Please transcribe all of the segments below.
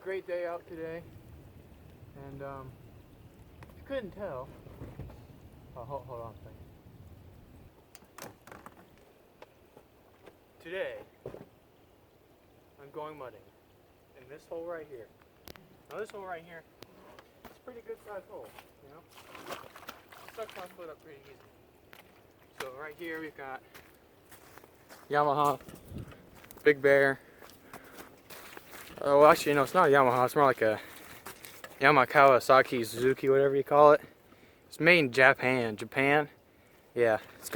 great day out today, and if you couldn't tell, hold on a second. Today, I'm going mudding in this hole right here. Now this hole right here, it's a pretty good sized hole, you know? Sucks my foot up pretty easy. So right here we've got Yamaha, Big Bear. Oh, well, actually, no, it's not a Yamaha. It's more like a Yamaha, Kawasaki, Suzuki, whatever you call it. It's made in Japan. Yeah, it's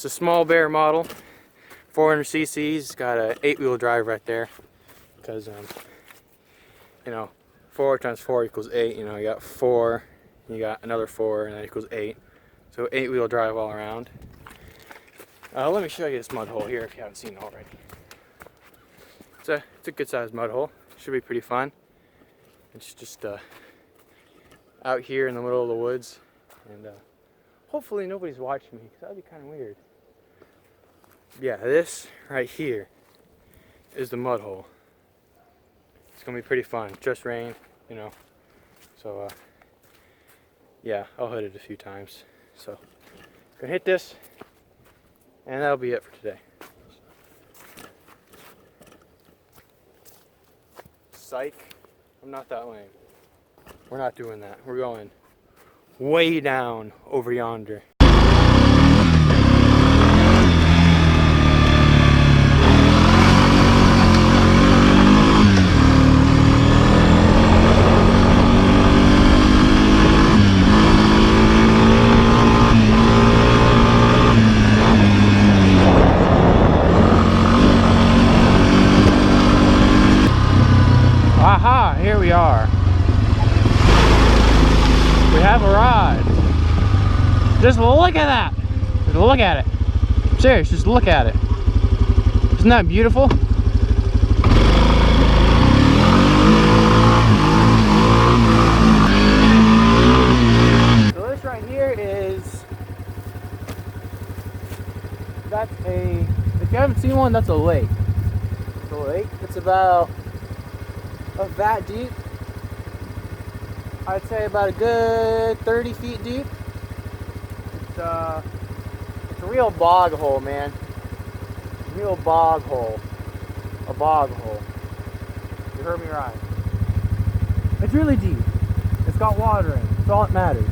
a small bear model, 400 cc's. It's got a 8-wheel drive right there, because you know, 4 times 4 equals 8. You know, you got 4, you got another 4, and that equals 8. So 8-wheel drive all around. Let me show you this mud hole here if you haven't seen it already. It's a good sized mud hole. Should be pretty fun. It's just out here in the middle of the woods, and hopefully nobody's watching me, because that'd be kind of weird. Yeah, this right here is the mud hole. It's gonna be pretty fun. Just rain, you know. So yeah, I'll hit it a few times. So gonna hit this, and that'll be it for today. Psych, I'm not that lame. We're not doing that. We're going way down over yonder. Aha, here we are. We have arrived. Just look at that. Just look at it. Serious, just look at it. Isn't that beautiful? So this right here is, if you haven't seen one, that's a lake. It's a lake. It's about that deep. I'd say about a good 30 feet deep. It's a real bog hole, man. Real bog hole. A bog hole. You heard me right. It's really deep. It's got water in it. That's all that matters.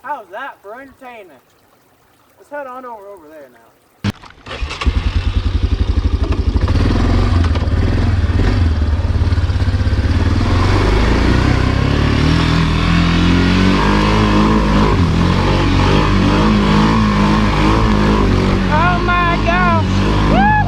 How's that for entertainment? Let's head on over there now. Oh my gosh! Woohoo!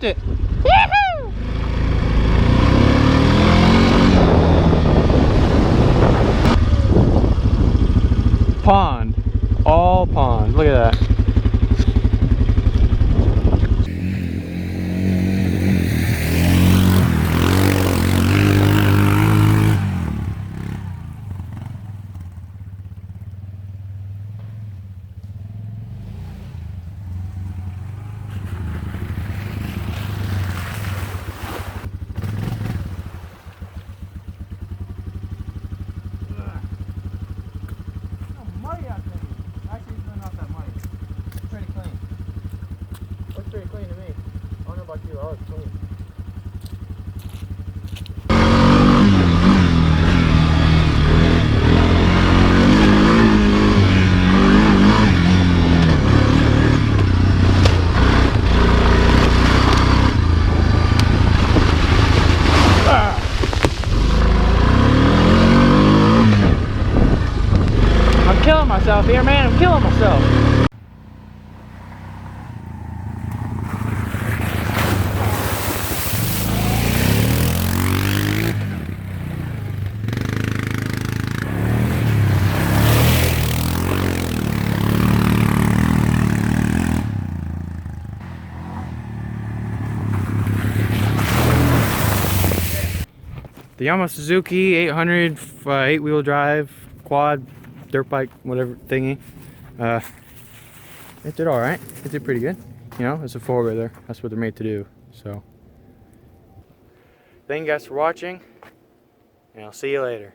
It. Woohoo! Pond. All pond. Look at that. pretty clean to me. I don't know about you, I like clean. I'm killing myself here, man. I'm killing myself. The Yamaha Suzuki 800 8-wheel drive quad dirt bike whatever thingy. It did all right. It did pretty good. You know, it's a four-wheeler. That's what they're made to do. So, thank you guys for watching, and I'll see you later.